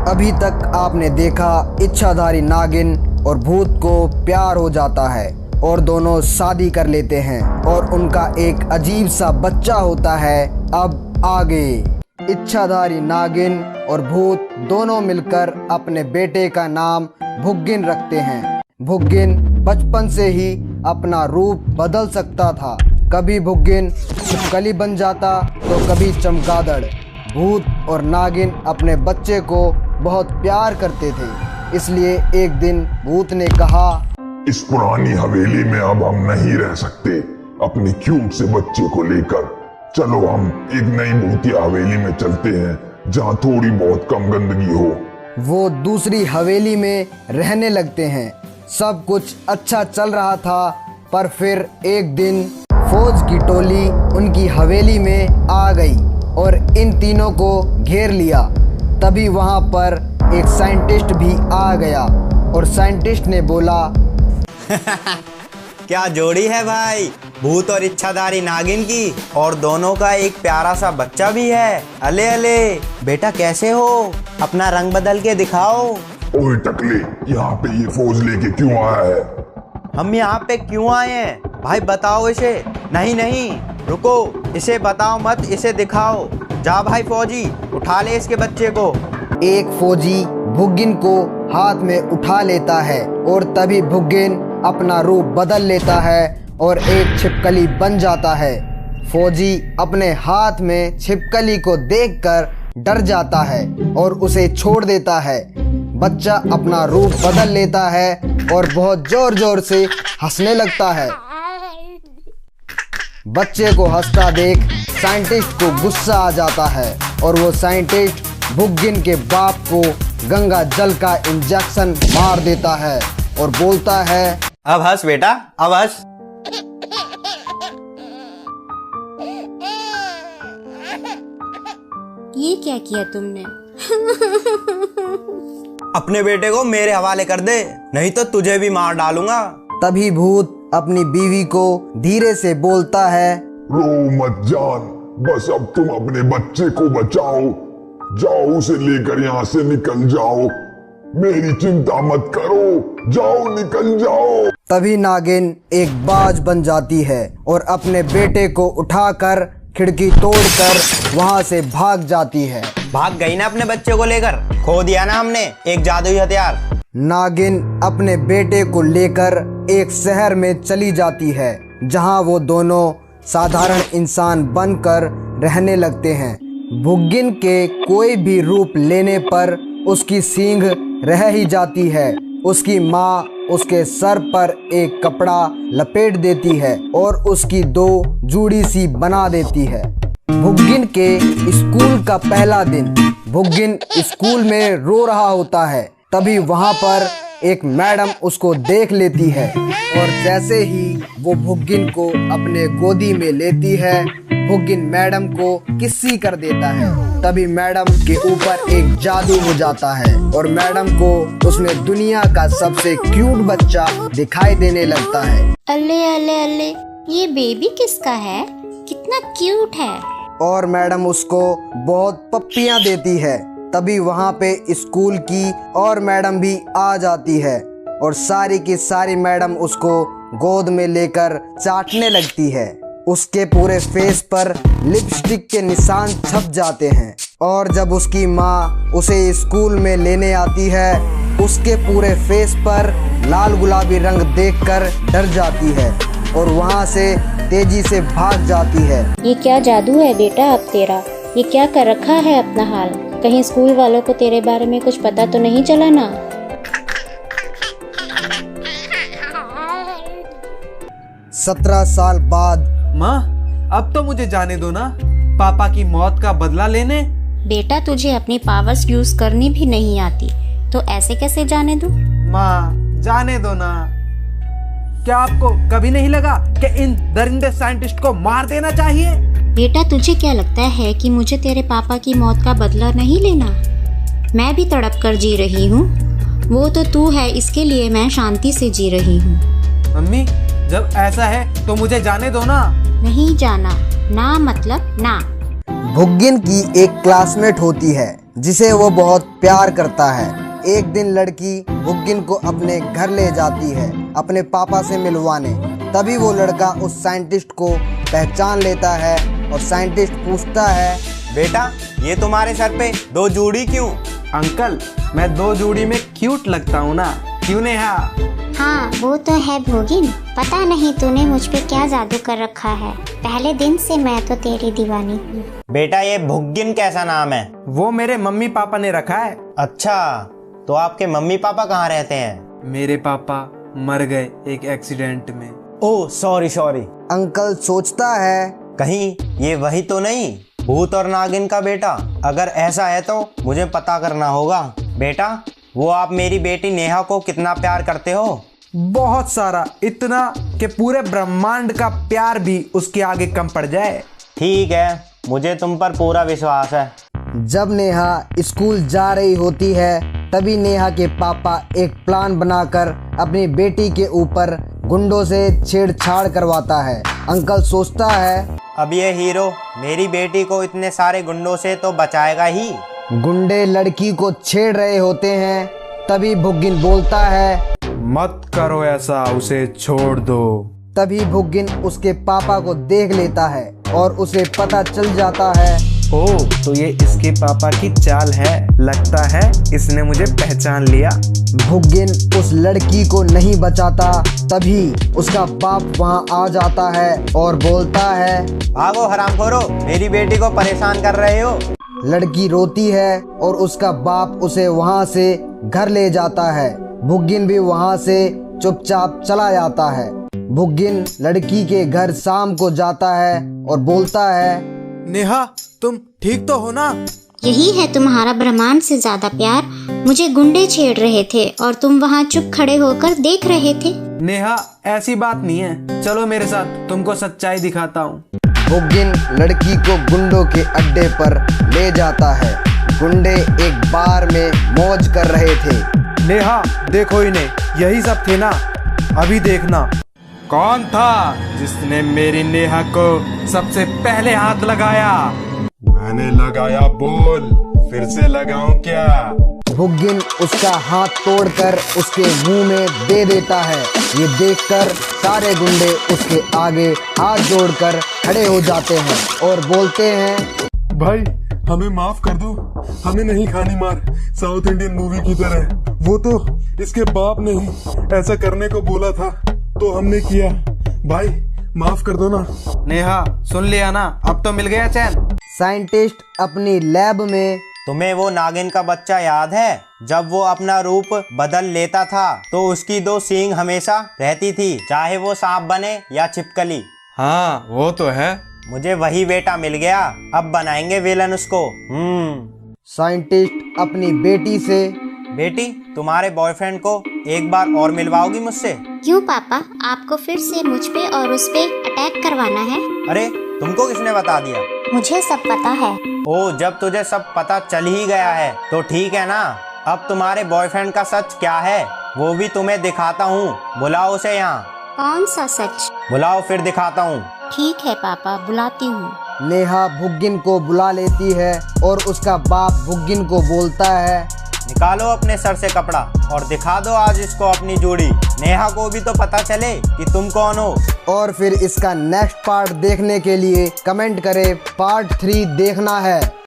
अभी तक आपने देखा इच्छाधारी नागिन और भूत को प्यार हो जाता है और दोनों शादी कर लेते हैं और उनका एक अजीब सा बच्चा होता है। अब आगे इच्छाधारी नागिन और भूत दोनों मिलकर अपने बेटे का नाम भुग्गिन रखते हैं। भुग्गिन बचपन से ही अपना रूप बदल सकता था। कभी भुग्गिन छिपकली बन जाता तो कभी चमगादड़। भूत और नागिन अपने बच्चे को बहुत प्यार करते थे, इसलिए एक दिन भूत ने कहा, इस पुरानी हवेली में अब हम नहीं रह सकते अपने क्यूट से बच्चे को लेकर। चलो हम एक नई भूतिया हवेली में चलते हैं जहाँ थोड़ी बहुत कम गंदगी हो। वो दूसरी हवेली में रहने लगते हैं। सब कुछ अच्छा चल रहा था, पर फिर एक दिन फौज की टोली उनकी हवेली में आ गई और इन तीनों को घेर लिया। तभी वहाँ पर एक साइंटिस्ट भी आ गया और साइंटिस्ट ने बोला, क्या जोड़ी है भाई, भूत और इच्छाधारी नागिन की, और दोनों का एक प्यारा सा बच्चा भी है। अले अले बेटा, कैसे हो? अपना रंग बदल के दिखाओ। ओए टकले, यहाँ पे ये फौज लेके क्यों आया है? हम यहाँ पे क्यों आए हैं भाई, बताओ इसे। नहीं नहीं रुको, इसे बताओ मत, इसे दिखाओ। जा भाई फौजी, उठा ले इसके बच्चे को। एक फौजी भुग्गिन को हाथ में उठा लेता है और तभी भुग्गिन अपना रूप बदल लेता है और एक छिपकली बन जाता है। फौजी अपने हाथ में छिपकली को देखकर डर जाता है और उसे छोड़ देता है। बच्चा अपना रूप बदल लेता है और बहुत जोर जोर से हंसने लगता है। बच्चे को हंसता देख साइंटिस्ट को गुस्सा आ जाता है और वो साइंटिस्ट भुग्गिन के बाप को गंगा जल का इंजेक्शन मार देता है और बोलता है, अब हंस बेटा, अब हंस। ये क्या किया तुमने? अपने बेटे को मेरे हवाले कर दे, नहीं तो तुझे भी मार डालूंगा। तभी भूत अपनी बीवी को धीरे से बोलता है, रो मत जान, बस अब तुम अपने बच्चे को बचाओ। जाओ उसे लेकर यहाँ से निकल जाओ। मेरी चिंता मत करो, जाओ निकल जाओ। तभी नागिन एक बाज बन जाती है और अपने बेटे को उठाकर खिड़की तोड़कर वहाँ से भाग जाती है। भाग गई ना अपने बच्चे को लेकर, खो दिया ना हमने एक जादुई हथियार। नागिन अपने बेटे को लेकर एक शहर में चली जाती है जहाँ वो दोनों साधारण इंसान बनकर रहने लगते हैं। भुग्गिन के कोई भी रूप लेने पर उसकी सींग रह ही जाती है। उसकी माँ उसके सर पर एक कपड़ा लपेट देती है और उसकी दो जूड़ी सी बना देती है। भुग्गिन के स्कूल का पहला दिन, भुग्गिन स्कूल में रो रहा होता है। तभी वहाँ पर एक मैडम उसको देख लेती है और जैसे ही वो भुग्गिन को अपने गोदी में लेती है, भुग्गिन मैडम को किस्सी कर देता है। तभी मैडम के ऊपर एक जादू हो जाता है और मैडम को उसमें दुनिया का सबसे क्यूट बच्चा दिखाई देने लगता है। अले अले अले, ये बेबी किसका है? कितना क्यूट है। और मैडम उसको बहुत पप्पियां देती है। तभी वहाँ पे स्कूल की और मैडम भी आ जाती है और सारी की सारी मैडम उसको गोद में लेकर चाटने लगती है। उसके पूरे फेस पर लिपस्टिक के निशान छप जाते हैं और जब उसकी माँ उसे स्कूल में लेने आती है, उसके पूरे फेस पर लाल गुलाबी रंग देखकर डर जाती है और वहाँ से तेजी से भाग जाती है। ये क्या जादू है बेटा अब तेरा? ये क्या कर रखा है अपना हाल? कहीं स्कूल वालों को तेरे बारे में कुछ पता तो नहीं चला ना? 17 साल बाद। माँ, अब तो मुझे जाने दो ना, पापा की मौत का बदला लेने। बेटा, तुझे अपनी पावर्स यूज करनी भी नहीं आती, तो ऐसे कैसे जाने दूं? माँ, जाने दो ना। क्या आपको कभी नहीं लगा कि इन दरिंदे साइंटिस्ट को मार देना चाहिए? बेटा, तुझे क्या लगता है कि मुझे तेरे पापा की मौत का बदला नहीं लेना? मैं भी तड़प कर जी रही हूँ, वो तो तू है, इसके लिए मैं शांति से जी रही हूँ। मम्मी, जब ऐसा है तो मुझे जाने दो ना। नहीं जाना, ना मतलब ना। भुग्गिन की एक क्लासमेट होती है जिसे वो बहुत प्यार करता है। एक दिन लड़की बुग्गिन को अपने घर ले जाती है अपने पापा से मिलवाने। तभी वो लड़का उस साइंटिस्ट को पहचान लेता है और साइंटिस्ट पूछता है, बेटा ये तुम्हारे सर पे 2 जूड़ी क्यों? अंकल मैं 2 जोड़ी में क्यूट लगता हूँ ना, क्यों नेहा? हाँ वो तो है भोगिन, पता नहीं तूने मुझ पे क्या जादू कर रखा है। पहले दिन से मैं तो तेरी दीवानी हूँ। बेटा ये भुग्गिन कैसा नाम है? वो मेरे मम्मी पापा ने रखा है। अच्छा, तो आपके मम्मी पापा कहाँ रहते हैं? मेरे पापा मर गए एक एक्सीडेंट में। Oh sorry. अंकल सोचता है, कहीं ये वही तो नहीं, भूत और नागिन का बेटा? अगर ऐसा है तो मुझे पता करना होगा। बेटा वो आप मेरी बेटी नेहा को कितना प्यार करते हो? बहुत सारा, इतना कि पूरे ब्रह्मांड का प्यार भी उसके आगे कम पड़ जाए। ठीक है, मुझे तुम पर पूरा विश्वास है। जब नेहा स्कूल जा रही होती है तभी नेहा के पापा एक प्लान बनाकर अपनी बेटी के ऊपर गुंडों से छेड़छाड़ करवाता है। अंकल सोचता है, अब ये हीरो मेरी बेटी को इतने सारे गुंडों से तो बचाएगा ही। गुंडे लड़की को छेड़ रहे होते हैं। तभी भुग्गिन बोलता है, मत करो ऐसा, उसे छोड़ दो। तभी भुग्गिन उसके पापा को देख लेता है और उसे पता चल जाता है, ओह तो ये इसके पापा की चाल है, लगता है इसने मुझे पहचान लिया। भुग्गिन उस लड़की को नहीं बचाता। तभी उसका बाप वहां आ जाता है और बोलता है, भागो हरामखोरो, मेरी बेटी को परेशान कर रहे हो। लड़की रोती है और उसका बाप उसे वहां से घर ले जाता है। भुग्गिन भी वहां से चुपचाप चला जाता है। भुग्गिन लड़की के घर शाम को जाता है और बोलता है, नेहा तुम ठीक तो हो ना? यही है तुम्हारा ब्रह्मांड से ज्यादा प्यार। मुझे गुंडे छेड़ रहे थे और तुम वहाँ चुप खड़े होकर देख रहे थे। नेहा ऐसी बात नहीं है, चलो मेरे साथ, तुमको सच्चाई दिखाता हूँ। भुग्गिन लड़की को गुंडों के अड्डे पर ले जाता है। गुंडे एक बार में मौज कर रहे थे। नेहा देखो इन्हें, यही सब थे ना, अभी देखना कौन था जिसने मेरी नेहा को सबसे पहले हाथ लगाया? मैंने लगाया, बोल फिर से लगाऊं क्या? भुग्गिन उसका हाथ तोड़कर उसके मुंह में दे देता है। ये देखकर सारे गुंडे उसके आगे हाथ जोड़कर खड़े हो जाते हैं और बोलते हैं, भाई हमें माफ कर दो, हमें नहीं खानी मार साउथ इंडियन मूवी की तरह। वो तो इसके बाप ने ही ऐसा करने को बोला था तो हमने किया, भाई माफ कर दो ना। नेहा सुन लिया ना, अब तो मिल गया चैन। साइंटिस्ट अपनी लैब में, तुम्हें वो नागिन का बच्चा याद है? जब वो अपना रूप बदल लेता था तो उसकी 2 सींग हमेशा रहती थी, चाहे वो सांप बने या छिपकली। हाँ वो तो है। मुझे वही बेटा मिल गया, अब बनाएंगे विलन उसको। साइंटिस्ट अपनी बेटी से, बेटी तुम्हारे बॉयफ्रेंड को एक बार और मिलवाओगी मुझसे? क्यों पापा, आपको फिर से मुझ पे और उस पे अटैक करवाना है? अरे तुमको किसने बता दिया? मुझे सब पता है। ओ जब तुझे सब पता चल ही गया है तो ठीक है ना। अब तुम्हारे बॉयफ्रेंड का सच क्या है वो भी तुम्हें दिखाता हूँ। बुलाओ उसे यहाँ। कौन सा सच? बुलाओ फिर दिखाता हूँ। ठीक है पापा, बुलाती हूँ। नेहा भुग्गिन को बुला लेती है और उसका बाप भुग्गिन को बोलता है, निकालो अपने सर से कपड़ा और दिखा दो आज इसको अपनी जोड़ी। नेहा को भी तो पता चले कि तुम कौन हो। और फिर इसका नेक्स्ट पार्ट देखने के लिए कमेंट करें, पार्ट 3 देखना है।